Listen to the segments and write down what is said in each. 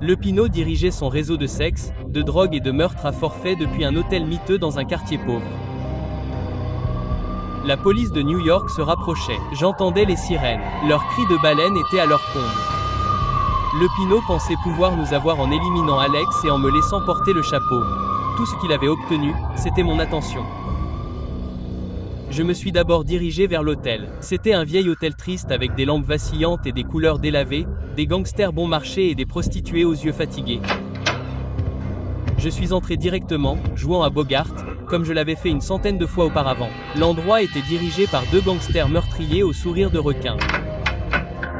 Le Pinot dirigeait son réseau de sexe, de drogue et de meurtre à forfait depuis un hôtel miteux dans un quartier pauvre. La police de New York se rapprochait. J'entendais les sirènes. Leurs cris de baleine étaient à leur comble. Le Pinot pensait pouvoir nous avoir en éliminant Alex et en me laissant porter le chapeau. Tout ce qu'il avait obtenu, c'était mon attention. Je me suis d'abord dirigé vers l'hôtel. C'était un vieil hôtel triste avec des lampes vacillantes et des couleurs délavées, des gangsters bon marché et des prostituées aux yeux fatigués. Je suis entré directement, jouant à Bogart, comme je l'avais fait une centaine de fois auparavant. L'endroit était dirigé par deux gangsters meurtriers au sourire de requin.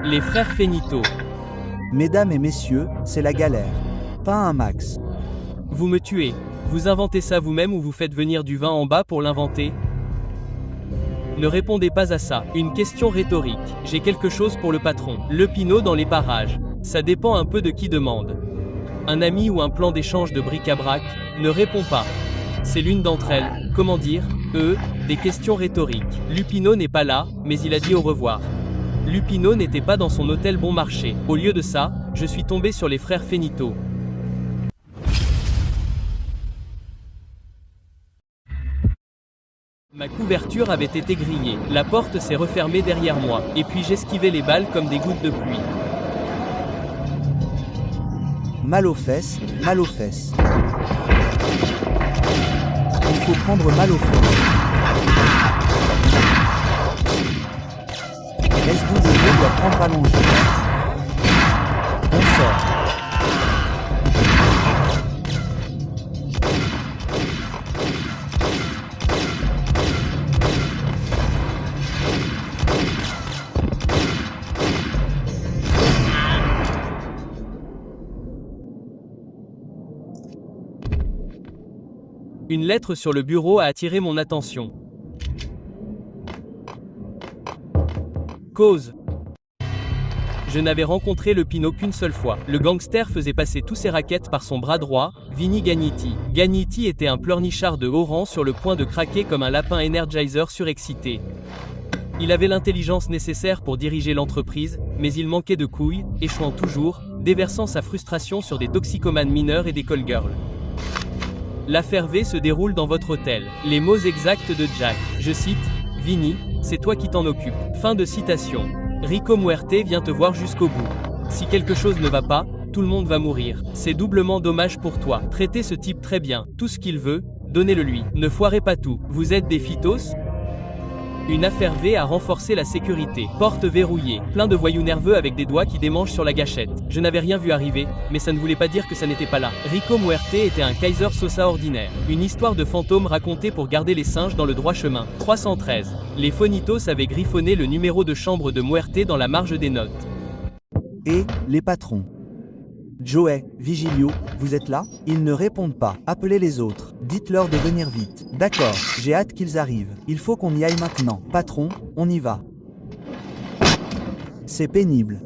Les frères Fenito. Mesdames et messieurs, c'est la galère. Pas un max. Vous me tuez. Vous inventez ça vous-même ou vous faites venir du vin en bas pour l'inventer? Ne répondez pas à ça. Une question rhétorique. J'ai quelque chose pour le patron. Le Pinot dans les parages. Ça dépend un peu de qui demande. Un ami ou un plan d'échange de bric-à-brac? Ne réponds pas. C'est l'une d'entre elles. Comment dire? Des questions rhétoriques. Lupino n'est pas là, mais il a dit au revoir. Lupino n'était pas dans son hôtel bon marché. Au lieu de ça, je suis tombé sur les frères Fenito. Ma couverture avait été grillée. La porte s'est refermée derrière moi. Et puis j'esquivais les balles comme des gouttes de pluie. Mal aux fesses, mal aux fesses. Il faut prendre mal aux fesses. SW doit prendre allongé. On sort. Une lettre sur le bureau a attiré mon attention. Cause. Je n'avais rencontré le Pinot qu'une seule fois. Le gangster faisait passer tous ses raquettes par son bras droit, Vinny Gagnetti. Gagnetti était un pleurnichard de haut rang sur le point de craquer comme un lapin Energizer surexcité. Il avait l'intelligence nécessaire pour diriger l'entreprise, mais il manquait de couilles, échouant toujours, déversant sa frustration sur des toxicomanes mineurs et des call girls. L'affaire V se déroule dans votre hôtel. Les mots exacts de Jack. Je cite, Vinny, c'est toi qui t'en occupes. Fin de citation. Rico Muerte vient te voir jusqu'au bout. Si quelque chose ne va pas, tout le monde va mourir. C'est doublement dommage pour toi. Traitez ce type très bien. Tout ce qu'il veut, donnez-le lui. Ne foirez pas tout. Vous êtes des phytos? Une affaire V a renforcé la sécurité. Porte verrouillée. Plein de voyous nerveux avec des doigts qui démangent sur la gâchette. Je n'avais rien vu arriver, mais ça ne voulait pas dire que ça n'était pas là. Rico Muerte était un Kaiser Sosa ordinaire. Une histoire de fantôme racontée pour garder les singes dans le droit chemin. 313. Les Fonitos avaient griffonné le numéro de chambre de Muerte dans la marge des notes. Et, les patrons. Joey, Vigilio, vous êtes là? Ils ne répondent pas. Appelez les autres. Dites-leur de venir vite. D'accord, j'ai hâte qu'ils arrivent. Il faut qu'on y aille maintenant. Patron, on y va. C'est pénible.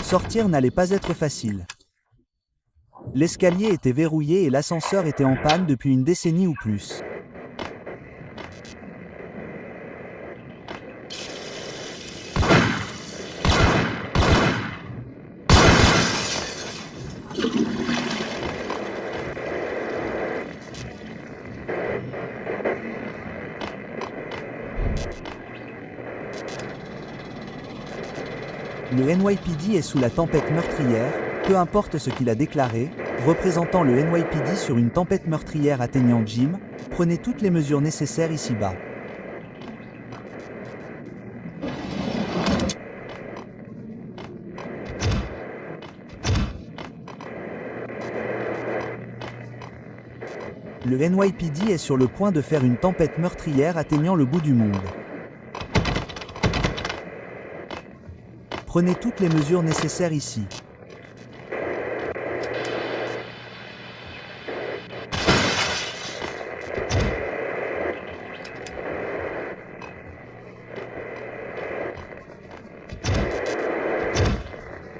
Sortir n'allait pas être facile. L'escalier était verrouillé et l'ascenseur était en panne depuis une décennie ou plus. Le NYPD est sous la tempête meurtrière, peu importe ce qu'il a déclaré, représentant le NYPD sur une tempête meurtrière atteignant Jim, prenez toutes les mesures nécessaires ici-bas. Le NYPD est sur le point de faire une tempête meurtrière atteignant le bout du monde. Prenez toutes les mesures nécessaires ici.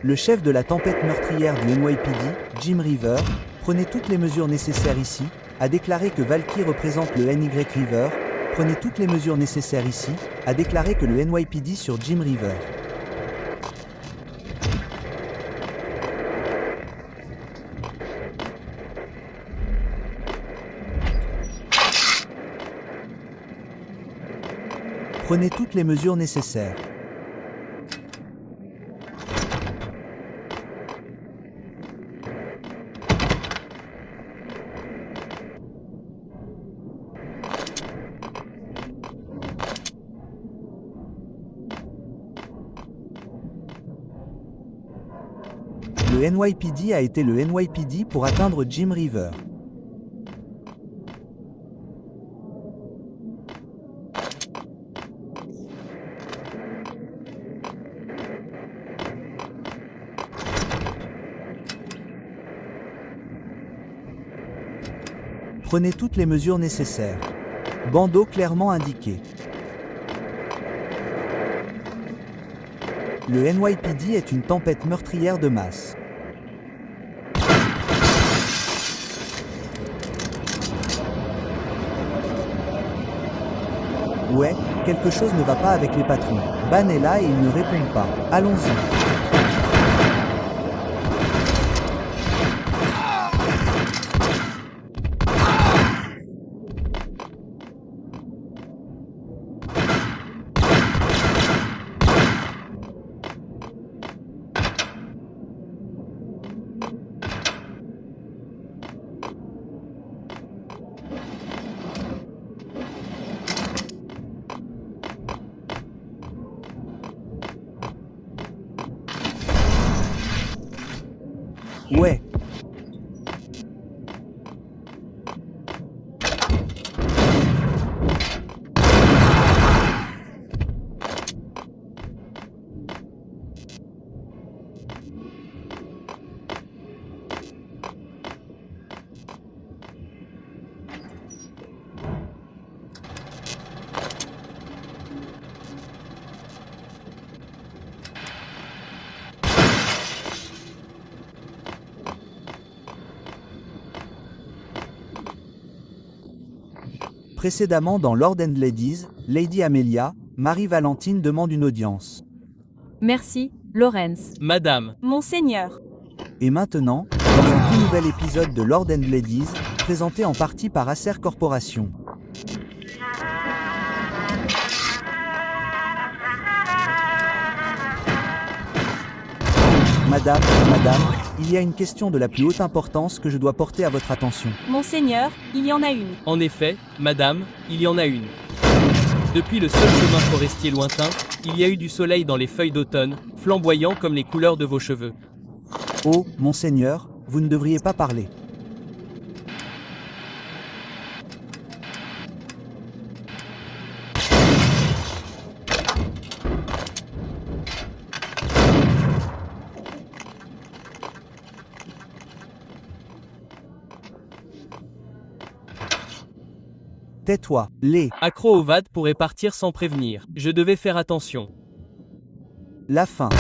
Le chef de la tempête meurtrière du NYPD, Jim River, prenez toutes les mesures nécessaires ici, a déclaré que Valky représente le NY River, prenez toutes les mesures nécessaires ici, a déclaré que le NYPD sur Jim River. Prenez toutes les mesures nécessaires. Le NYPD a été le NYPD pour atteindre Jim River. Prenez toutes les mesures nécessaires. Bandeau clairement indiqué. Le NYPD est une tempête meurtrière de masse. Ouais, quelque chose ne va pas avec les patrons. Ban est là et ils ne répondent pas. Allons-y. Ouais. Précédemment dans Lord and Ladies, Lady Amelia, Marie-Valentine demande une audience. Merci, Lawrence. Madame, Monseigneur. Et maintenant, dans un tout nouvel épisode de Lord and Ladies, présenté en partie par Acer Corporation. Madame, il y a une question de la plus haute importance que je dois porter à votre attention. Monseigneur, il y en a une. en effet, madame, il y en a une. Depuis le seul chemin forestier lointain, il y a eu du soleil dans les feuilles d'automne, flamboyant comme les couleurs de vos cheveux. Oh, monseigneur, vous ne devriez pas parler. Tais-toi, Accro au VAD pourrait partir sans prévenir. Je devais faire attention. la fin.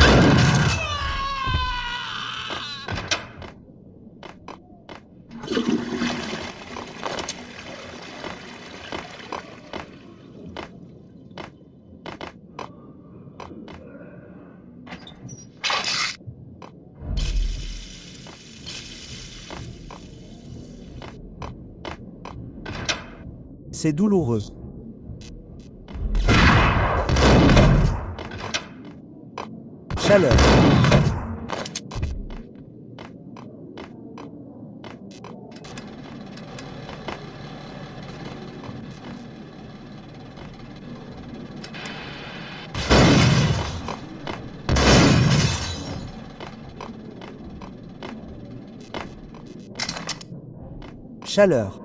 C'est douloureux. Chaleur. Chaleur.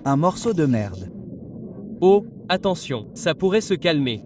Un morceau de merde. Oh, attention, ça pourrait se calmer.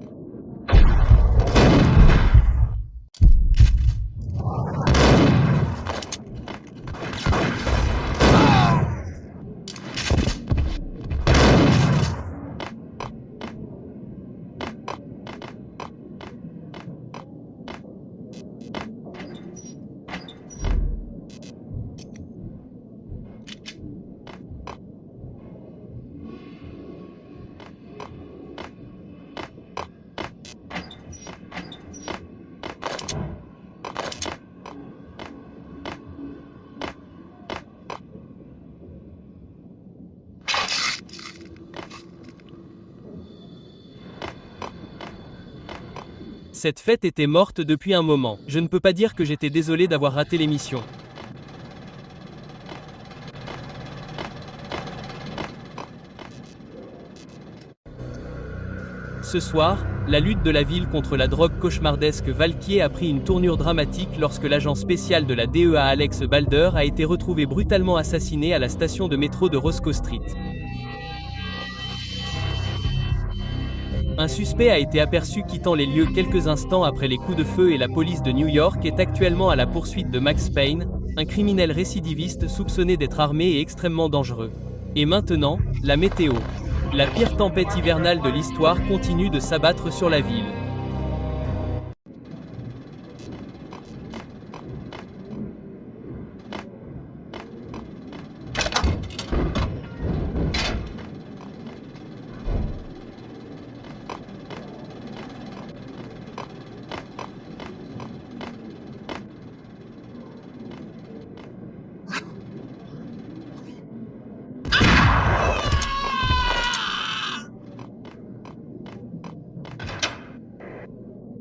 Cette fête était morte depuis un moment. Je ne peux pas dire que j'étais désolé d'avoir raté l'émission. Ce soir, la lutte de la ville contre la drogue cauchemardesque Valkyrie a pris une tournure dramatique lorsque l'agent spécial de la DEA Alex Balder a été retrouvé brutalement assassiné à la station de métro de Roscoe Street. Un suspect a été aperçu quittant les lieux quelques instants après les coups de feu et la police de New York est actuellement à la poursuite de Max Payne, un criminel récidiviste soupçonné d'être armé et extrêmement dangereux. Et maintenant, la météo. La pire tempête hivernale de l'histoire continue de s'abattre sur la ville.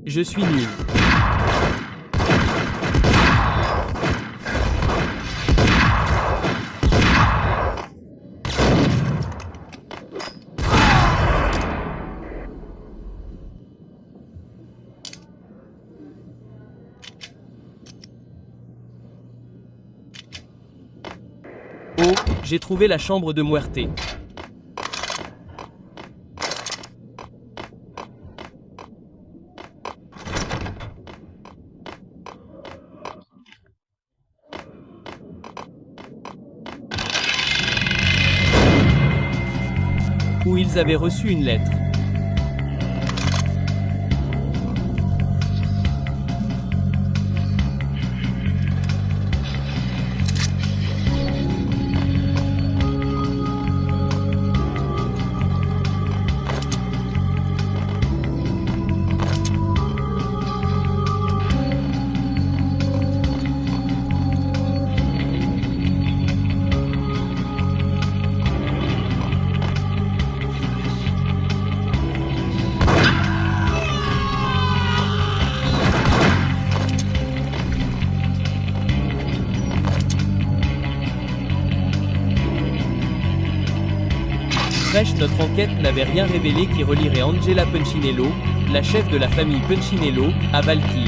Je suis nul. Oh, j'ai trouvé la chambre de Muerte. Où ils avaient reçu une lettre. Fraîche, notre enquête n'avait rien révélé qui relierait Angela Punchinello, la chef de la famille Punchinello, à Valkyrie.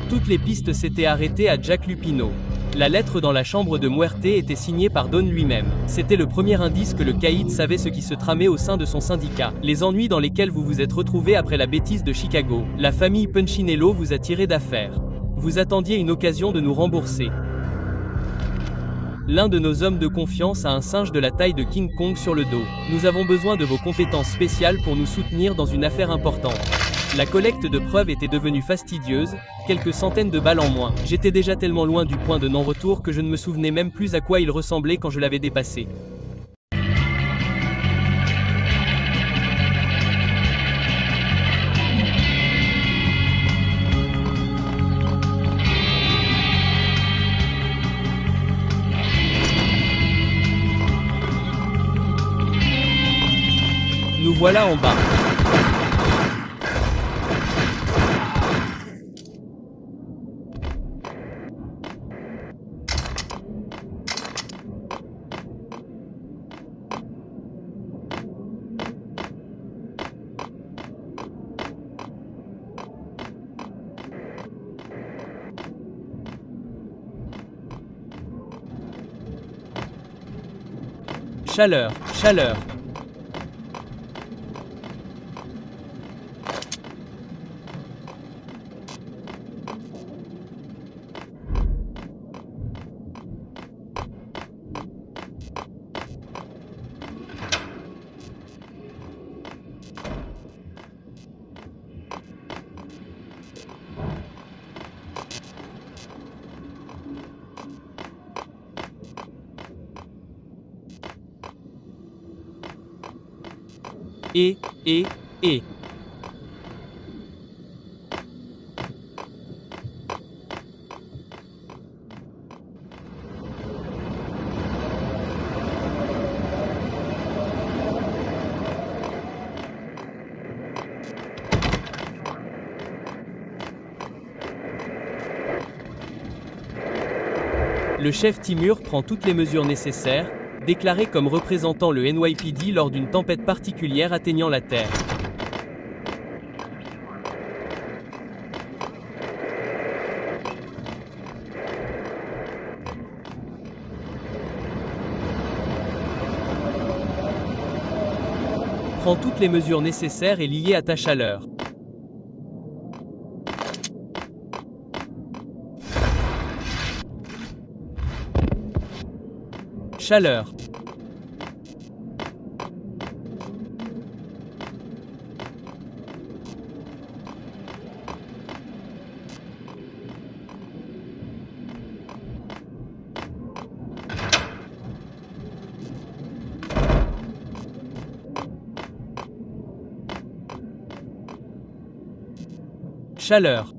Toutes les pistes s'étaient arrêtées à Jack Lupino. La lettre dans la chambre de Muerte était signée par Don lui-même. C'était le premier indice que le caïd savait ce qui se tramait au sein de son syndicat. Les ennuis dans lesquels vous vous êtes retrouvé après la bêtise de Chicago. La famille Punchinello vous a tiré d'affaire. Vous attendiez une occasion de nous rembourser. L'un de nos hommes de confiance a un singe de la taille de King Kong sur le dos. Nous avons besoin de vos compétences spéciales pour nous soutenir dans une affaire importante. La collecte de preuves était devenue fastidieuse, quelques centaines de balles en moins. J'étais déjà tellement loin du point de non-retour que je ne me souvenais même plus à quoi il ressemblait quand je l'avais dépassé. Nous voilà en bas. Chaleur, chaleur. Et. Le chef Timur prend toutes les mesures nécessaires, déclaré comme représentant le NYPD lors d'une tempête particulière atteignant la Terre. Prends toutes les mesures nécessaires et liées à ta chaleur. Chaleur. Chaleur.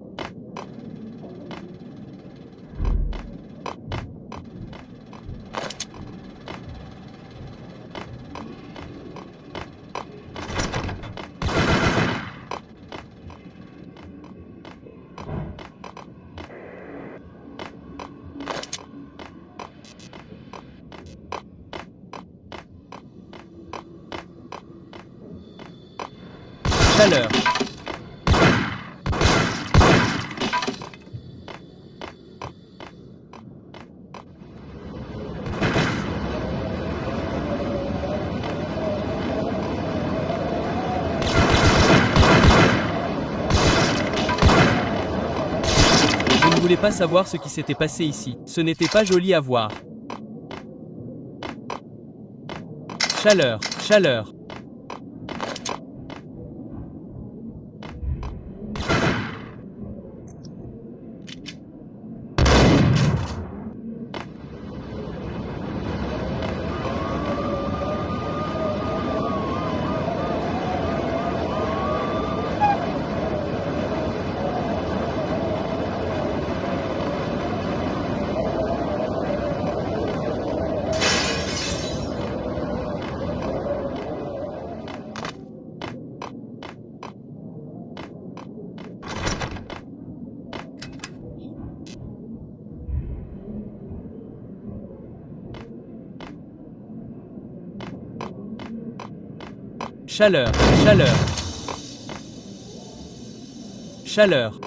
Chaleur. Je ne voulais pas savoir ce qui s'était passé ici. Ce n'était pas joli à voir. Chaleur, chaleur. Chaleur, chaleur. Chaleur.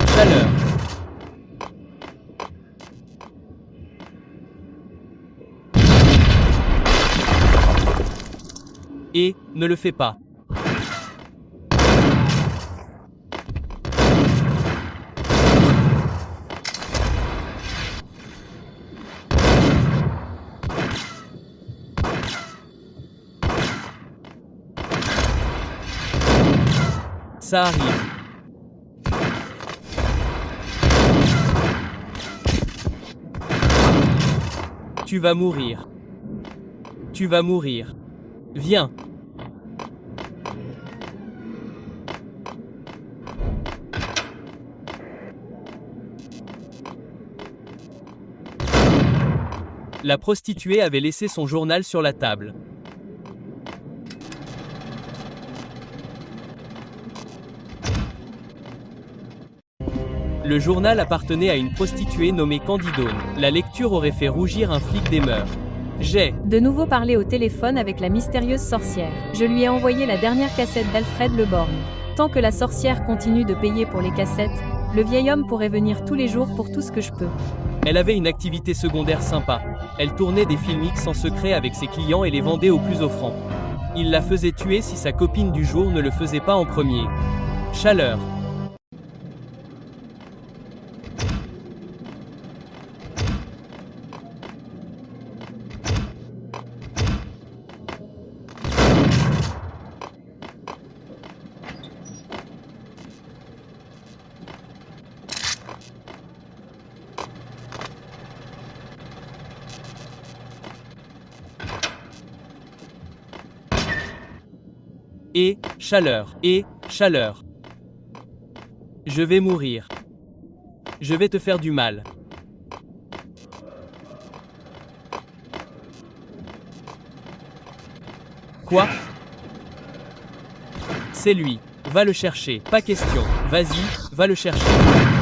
Chaleur. Et, ne le fais pas. Ça arrive. Tu vas mourir. Tu vas mourir. Viens. La prostituée avait laissé son journal sur la table. Le journal appartenait à une prostituée nommée Candidone. La lecture aurait fait rougir un flic des mœurs. J'ai De nouveau parlé au téléphone avec la mystérieuse sorcière. Je lui ai envoyé la dernière cassette d'Alfred Le Borgne. Tant que la sorcière continue de payer pour les cassettes, le vieil homme pourrait venir tous les jours pour tout ce que je peux. Elle avait une activité secondaire sympa. Elle tournait des films X en secret avec ses clients et les vendait au plus offrant. Il la faisait tuer si sa copine du jour ne le faisait pas en premier. Chaleur. Et chaleur. Et chaleur. Je vais mourir. Je vais te faire du mal. Quoi? C'est lui. Va le chercher. Pas question. Vas-y, va le chercher.